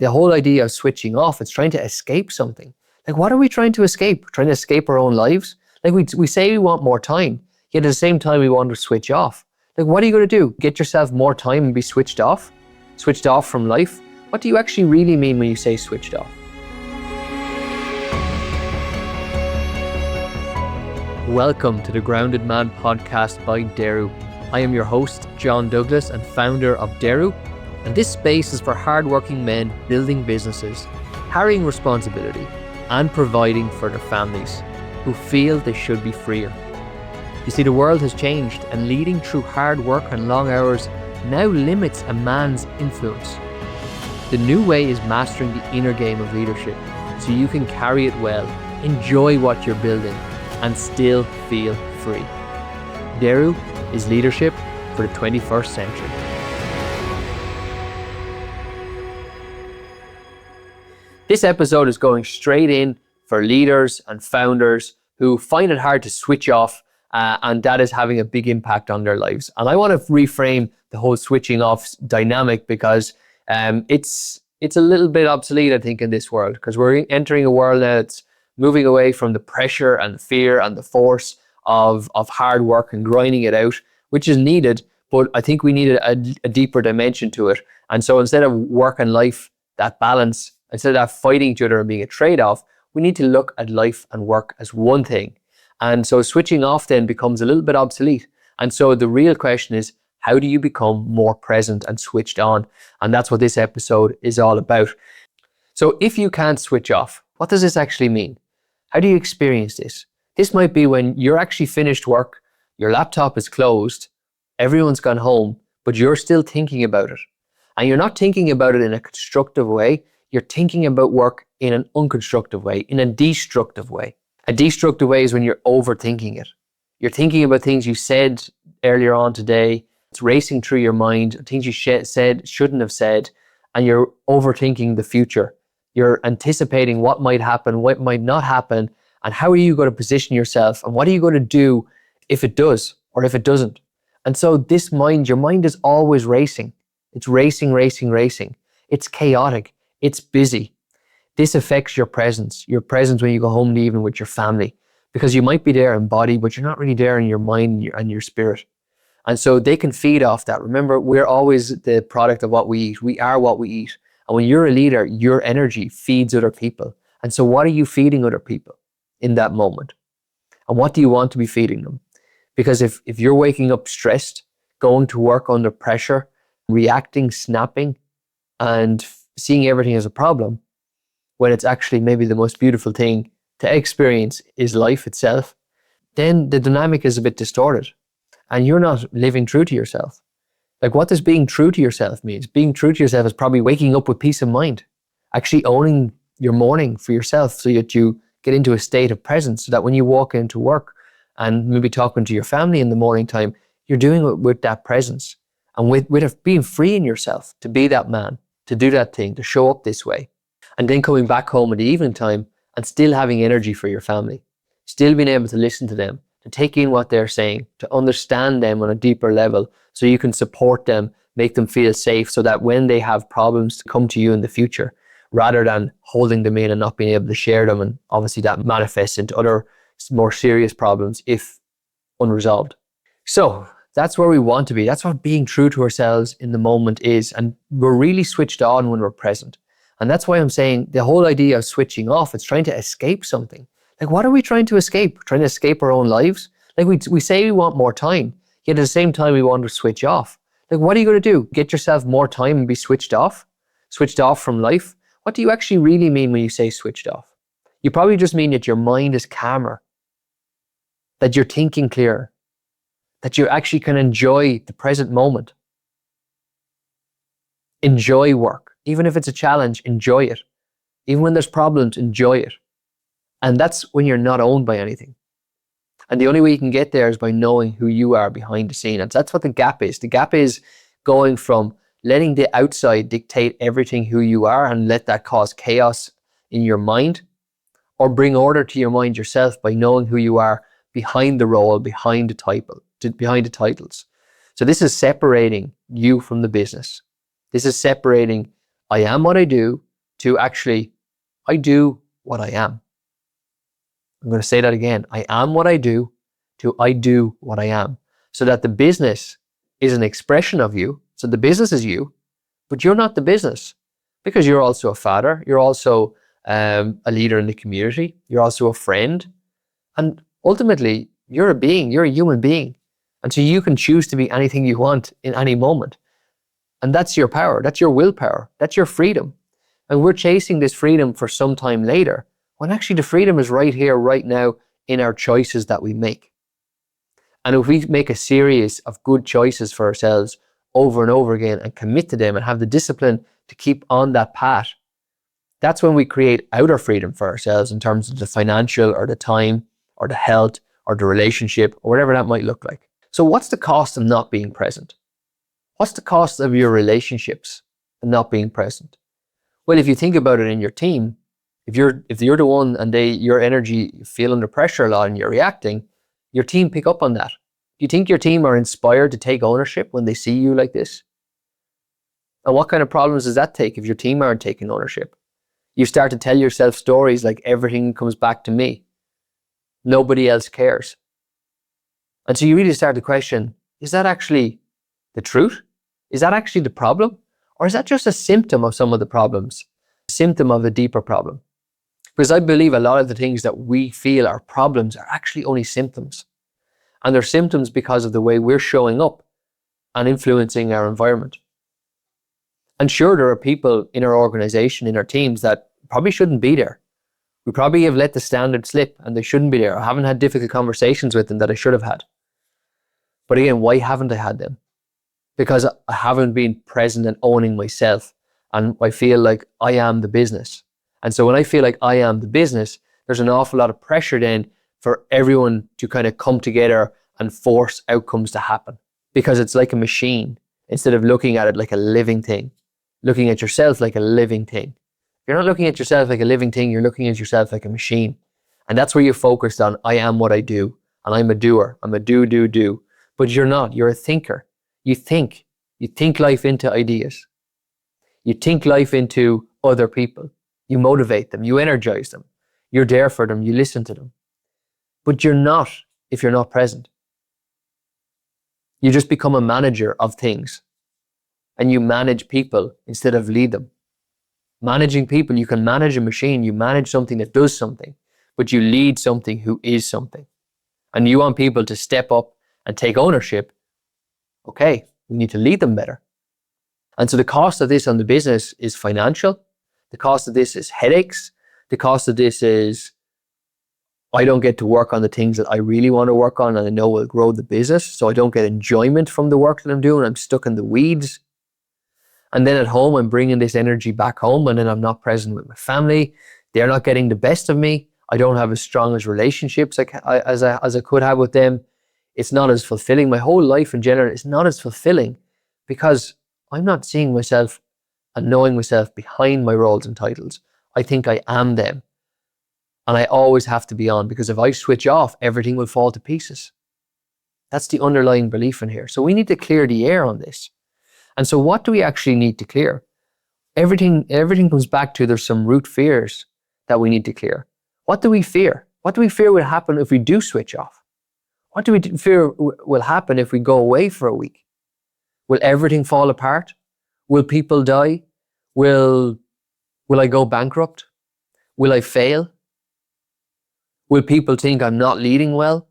the whole idea of switching off, it's trying to escape something. Like, what are we trying to escape? We're trying to escape our own lives? Like, we say we want more time, yet at the same time we want to switch off. Like, what are you going to do? Get yourself more time and be switched off? Switched off from life? What do you actually really mean when you say switched off? Welcome to the Grounded Man podcast by Deru. I am your host, John Douglas, and founder of Deru. And this space is for hardworking men building businesses, carrying responsibility, and providing for their families who feel they should be freer. You see, the world has changed, and leading through hard work and long hours now limits a man's influence. The new way is mastering the inner game of leadership so you can carry it well, enjoy what you're building, and still feel free. Deru is leadership for the 21st century. This episode is going straight in for leaders and founders who find it hard to switch off, and that is having a big impact on their lives. And I want to reframe the whole switching off dynamic because it's a little bit obsolete, I think, in this world, because we're entering a world now that's moving away from the pressure and the fear and the force of hard work and grinding it out, which is needed, but I think we need a deeper dimension to it. And so instead of work and life, that balance, instead of fighting each other and being a trade-off, we need to look at life and work as one thing. And so switching off then becomes a little bit obsolete. And so the real question is, how do you become more present and switched on? And that's what this episode is all about. So if you can't switch off, what does this actually mean? How do you experience this? This might be when you're actually finished work, your laptop is closed, everyone's gone home, but you're still thinking about it. And you're not thinking about it in a constructive way, you're thinking about work in an unconstructive way, in a destructive way. A destructive way is when you're overthinking it. You're thinking about things you said earlier on today, it's racing through your mind, things you said, shouldn't have said, and you're overthinking the future. You're anticipating what might happen, what might not happen, and how are you going to position yourself, and what are you going to do if it does or if it doesn't. And so this mind, your mind is always racing. It's racing, racing, racing. It's chaotic. It's busy. This affects your presence when you go home in the evening with your family, because you might be there in body, but you're not really there in your mind and your spirit. And so they can feed off that. Remember, we're always the product of what we eat. We are what we eat. And when you're a leader, your energy feeds other people. And so what are you feeding other people in that moment? And what do you want to be feeding them? Because if you're waking up stressed, going to work under pressure, reacting, snapping, and seeing everything as a problem, when it's actually maybe the most beautiful thing to experience is life itself, then the dynamic is a bit distorted. And you're not living true to yourself. Like, what does being true to yourself mean? Being true to yourself is probably waking up with peace of mind, actually owning your morning for yourself so that you get into a state of presence, so that when you walk into work and maybe talking to your family in the morning time, you're doing it with that presence and with being free in yourself to be that man, to do that thing, to show up this way. And then coming back home in the evening time and still having energy for your family, still being able to listen to them, to take in what they're saying, to understand them on a deeper level so you can support them, make them feel safe so that when they have problems to come to you in the future, rather than holding them in and not being able to share them. And obviously that manifests into other more serious problems if unresolved. So that's where we want to be. That's what being true to ourselves in the moment is. And we're really switched on when we're present. And that's why I'm saying the whole idea of switching off, it's trying to escape something. Like, what are we trying to escape? We're trying to escape our own lives? Like, we say we want more time, yet at the same time we want to switch off. Like, what are you going to do? Get yourself more time and be switched off? Switched off from life? What do you actually really mean when you say switched off? You probably just mean that your mind is calmer, that you're thinking clearer, that you actually can enjoy the present moment. Enjoy work. Even if it's a challenge, enjoy it. Even when there's problems, enjoy it. And that's when you're not owned by anything. And the only way you can get there is by knowing who you are behind the scene. And that's what the gap is. The gap is going from letting the outside dictate everything who you are and let that cause chaos in your mind, or bring order to your mind yourself by knowing who you are behind the role, behind the titles. So this is separating you from the business. This is separating, I am what I do, to actually, I do what I am. I'm going to say that again. I am what I do to I do what I am. So that the business is an expression of you. So the business is you, but you're not the business, because you're also a father. You're also a leader in the community. You're also a friend. And ultimately, you're a being. You're a human being. And so you can choose to be anything you want in any moment. And that's your power. That's your willpower. That's your freedom. And we're chasing this freedom for some time later, when actually the freedom is right here, right now, in our choices that we make. And if we make a series of good choices for ourselves over and over again and commit to them and have the discipline to keep on that path, that's when we create outer freedom for ourselves in terms of the financial or the time or the health or the relationship or whatever that might look like. So what's the cost of not being present? What's the cost of your relationships and not being present? Well, if you think about it in your team, if you're the one and your energy, you feel under pressure a lot and you're reacting, your team pick up on that. Do you think your team are inspired to take ownership when they see you like this? And what kind of problems does that take if your team aren't taking ownership? You start to tell yourself stories like everything comes back to me. Nobody else cares. And so you really start to question, is that actually the truth? Is that actually the problem? Or is that just a symptom of some of the problems? A symptom of a deeper problem? Because I believe a lot of the things that we feel are problems are actually only symptoms. And they're symptoms because of the way we're showing up and influencing our environment. And sure, there are people in our organization, in our teams, that probably shouldn't be there. We probably have let the standard slip and they shouldn't be there. I haven't had difficult conversations with them that I should have had. But again, why haven't I had them? Because I haven't been present and owning myself. And I feel like I am the business. And so when I feel like I am the business, there's an awful lot of pressure then for everyone to kind of come together and force outcomes to happen. Because it's like a machine, instead of looking at it like a living thing. Looking at yourself like a living thing. You're not looking at yourself like a living thing, you're looking at yourself like a machine. And that's where you're focused on, I am what I do. And I'm a doer. I'm a do. But you're not, you're a thinker. You think life into ideas. You think life into other people. You motivate them, you energize them. You're there for them, you listen to them. But you're not if you're not present. You just become a manager of things. And you manage people instead of lead them. Managing people, you can manage a machine, you manage something that does something, but you lead something who is something. And you want people to step up and take ownership. Okay, we need to lead them better. And so the cost of this on the business is financial. The cost of this is headaches. The cost of this is I don't get to work on the things that I really want to work on and I know will grow the business. So I don't get enjoyment from the work that I'm doing. I'm stuck in the weeds. And then at home, I'm bringing this energy back home and then I'm not present with my family. They're not getting the best of me. I don't have as strong as relationships as I could have with them. It's not as fulfilling. My whole life in general is not as fulfilling because I'm not seeing myself and knowing myself behind my roles and titles. I think I am them. And I always have to be on, because if I switch off, everything will fall to pieces. That's the underlying belief in here. So we need to clear the air on this. And so what do we actually need to clear? Everything comes back to there's some root fears that we need to clear. What do we fear? What do we fear will happen if we do switch off? What do we fear will happen if we go away for a week? Will everything fall apart? Will people die? Will I go bankrupt? Will I fail? Will people think I'm not leading well?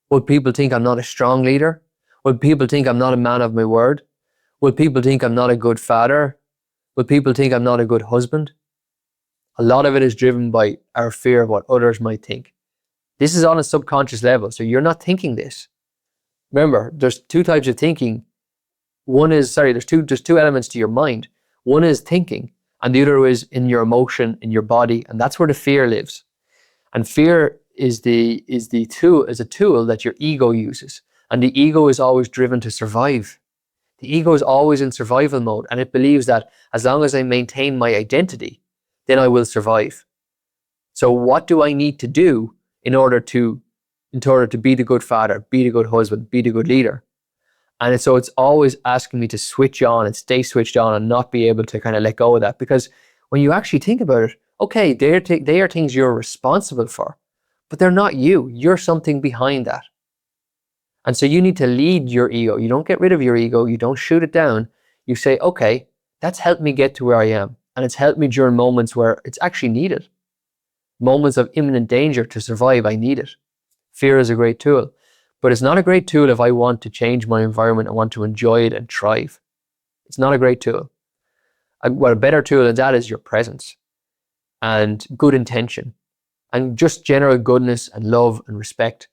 Will people think I'm not a strong leader? Will people think I'm not a man of my word? Will people think I'm not a good father? Will people think I'm not a good husband? A lot of it is driven by our fear of what others might think. This is on a subconscious level, so you're not thinking this. Remember, there's two types of thinking. There's two elements to your mind. One is thinking, and the other is in your emotion, in your body, and that's where the fear lives. And fear is a tool that your ego uses. And the ego is always driven to survive. The ego is always in survival mode, and it believes that as long as I maintain my identity, then I will survive. So what do I need to do in order to be the good father, be the good husband, be the good leader? And so it's always asking me to switch on and stay switched on and not be able to kind of let go of that, because when you actually think about it, okay, they are things you're responsible for, but they're not you. You're something behind that. And so you need to lead your ego. You don't get rid of your ego. You don't shoot it down. You say, okay, that's helped me get to where I am. And it's helped me during moments where it's actually needed. Moments of imminent danger to survive, I need it. Fear is a great tool. But it's not a great tool if I want to change my environment and want to enjoy it and thrive. It's not a great tool. What a better tool than that is your presence and good intention and just general goodness and love and respect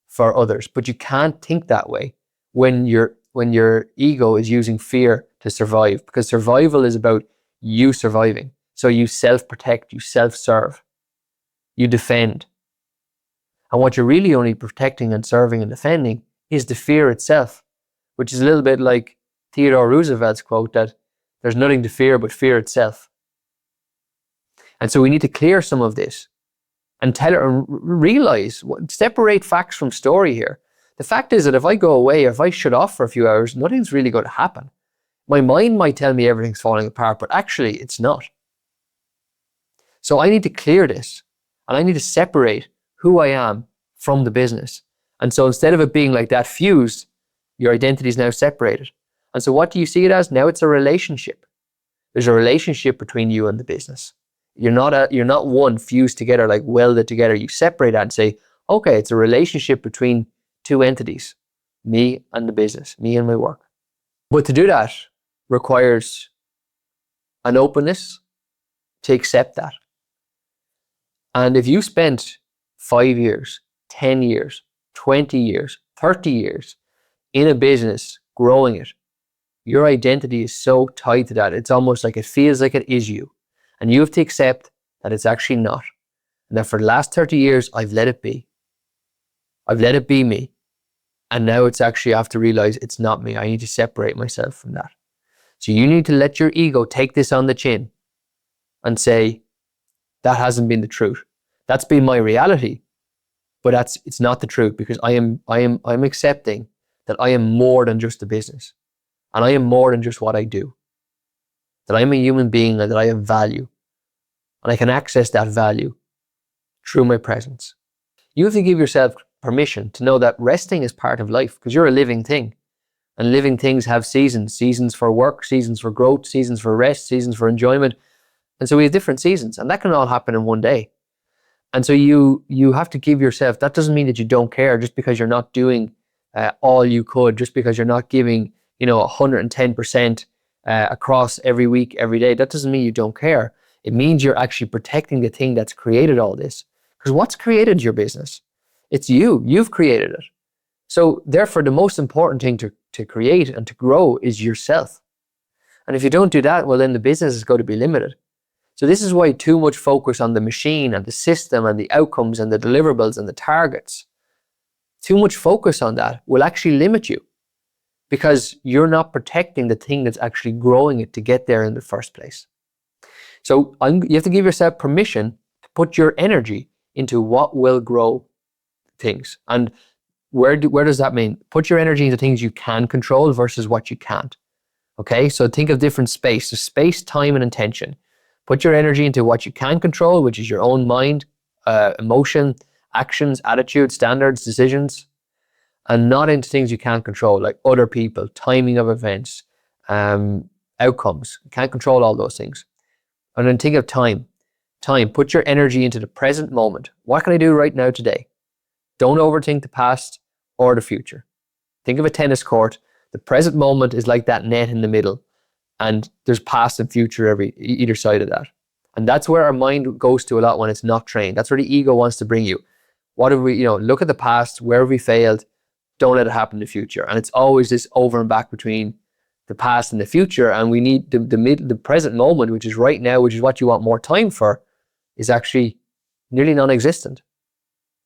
for others. But you can't think that way when your ego is using fear to survive, because survival is about you surviving. So you self-protect, you self-serve, you defend. And what you're really only protecting and serving and defending is the fear itself, which is a little bit like Theodore Roosevelt's quote that there's nothing to fear but fear itself. And so we need to clear some of this and tell it and realize, separate facts from story here. The fact is that if I go away, if I shut off for a few hours, nothing's really going to happen. My mind might tell me everything's falling apart, but actually it's not. So I need to clear this and I need to separate who I am from the business. And so instead of it being like that fused, your identity is now separated. And so what do you see it as? Now it's a relationship. There's a relationship between you and the business. You're not one fused together, like welded together. You separate that and say, okay, it's a relationship between two entities, me and the business, me and my work. But to do that requires an openness to accept that. And if you spent 5 years, 10 years, 20 years, 30 years in a business, growing it, your identity is so tied to that. It's almost like it feels like it is you. And you have to accept that it's actually not. And that for the last 30 years, I've let it be. I've let it be me. And now it's actually, I have to realize it's not me. I need to separate myself from that. So you need to let your ego take this on the chin and say, that hasn't been the truth. That's been my reality, but it's not the truth, because I'm accepting that I am more than just a business. And I am more than just what I do. That I'm a human being and that I have value. And I can access that value through my presence. You have to give yourself permission to know that resting is part of life, because you're a living thing. And living things have seasons. Seasons for work, seasons for growth, seasons for rest, seasons for enjoyment. And so we have different seasons, and that can all happen in one day. And so you have to give yourself, that doesn't mean that you don't care just because you're not doing all you could, just because you're not giving 110% across every week, every day. That doesn't mean you don't care. It means you're actually protecting the thing that's created all this. Because what's created your business? It's you. You've created it. So therefore, the most important thing to create and to grow is yourself. And if you don't do that, well, then the business is going to be limited. So this is why too much focus on the machine and the system and the outcomes and the deliverables and the targets, too much focus on that will actually limit you, because you're not protecting the thing that's actually growing it to get there in the first place. So you have to give yourself permission to put your energy into what will grow things. And where does that mean? Put your energy into things you can control versus what you can't. Okay, so think of different space. So space, time, and intention. Put your energy into what you can control, which is your own mind, emotion, actions, attitude, standards, decisions, and not into things you can't control, like other people, timing of events, outcomes. You can't control all those things. And then think of time. Time, put your energy into the present moment. What can I do right now today? Don't overthink the past or the future. Think of a tennis court. The present moment is like that net in the middle, and there's past and future either side of that. And that's where our mind goes to a lot when it's not trained. That's where the ego wants to bring you. What have we, look at the past, where have we failed? Don't let it happen in the future. And it's always this over and back between the past and the future. And we need the present moment, which is right now, which is what you want more time for, is actually nearly non-existent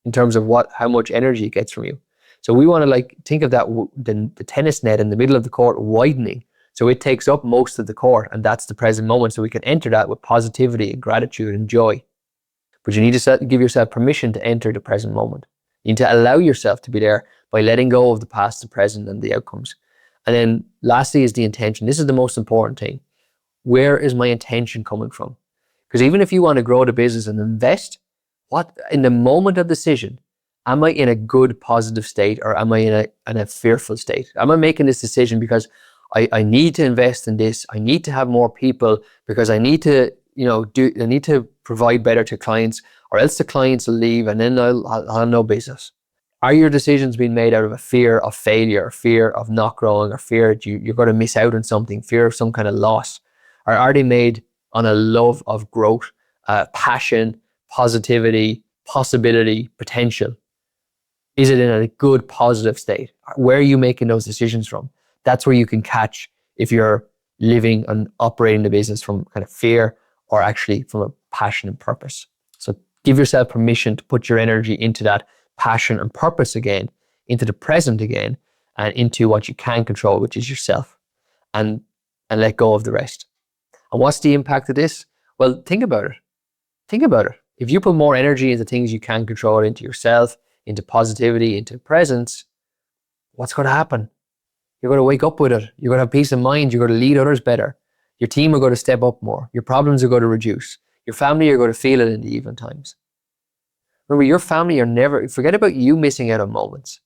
in terms of how much energy it gets from you. So we want to think of that, the tennis net in the middle of the court widening. So it takes up most of the court, and that's the present moment. So we can enter that with positivity and gratitude and joy. But you need to give yourself permission to enter the present moment. You need to allow yourself to be there by letting go of the past, the present, and the outcomes. And then lastly is the intention. This is the most important thing. Where is my intention coming from? Because even if you want to grow the business and invest, what in the moment of decision, am I in a good positive state or am I in a fearful state? Am I making this decision because I need to invest in this, I need to have more people because I need to, I need to provide better to clients, or else the clients will leave and then I'll have no business. Are your decisions being made out of a fear of failure, fear of not growing, or fear that you're going to miss out on something, fear of some kind of loss? Or are they made on a love of growth, passion, positivity, possibility, potential? Is it in a good, positive state? Where are you making those decisions from? That's where you can catch if you're living and operating the business from kind of fear or actually from a passion and purpose. So give yourself permission to put your energy into that passion and purpose again, into the present again, and into what you can control, which is yourself, and let go of the rest. And what's the impact of this? Well, think about it. Think about it. If you put more energy into things you can control, into yourself, into positivity, into presence, what's going to happen? You're going to wake up with it. You're going to have peace of mind. You're going to lead others better. Your team are going to step up more. Your problems are going to reduce. Your family are going to feel it in the even times. Remember, your family are never, forget about you missing out on moments.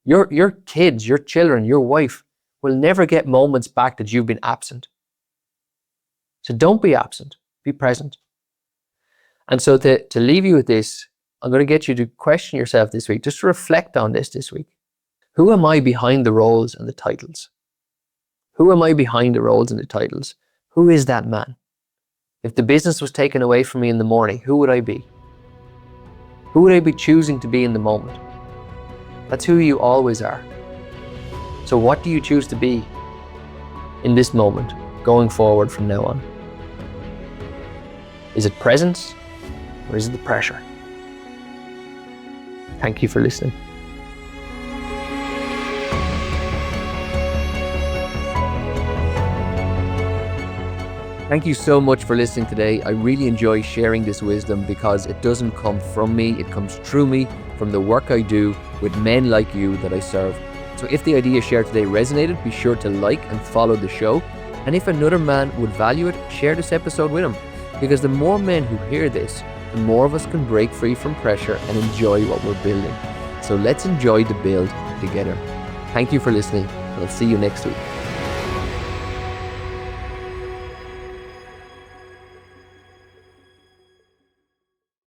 Your kids, your children, your wife will never get moments back that you've been absent. So don't be absent, be present. And so to leave you with this, I'm going to get you to question yourself this week, just to reflect on this week. Who am I behind the roles and the titles? Who am I behind the roles and the titles? Who is that man? If the business was taken away from me in the morning, who would I be? Who would I be choosing to be in the moment? That's who you always are. So what do you choose to be in this moment, going forward from now on? Is it presence or is it the pressure? Thank you for listening. Thank you so much for listening today. I really enjoy sharing this wisdom because it doesn't come from me, it comes through me, from the work I do with men like you that I serve. So if the idea shared today resonated, be sure to like and follow the show. And if another man would value it, share this episode with him. Because the more men who hear this, the more of us can break free from pressure and enjoy what we're building. So let's enjoy the build together. Thank you for listening, and I'll see you next week.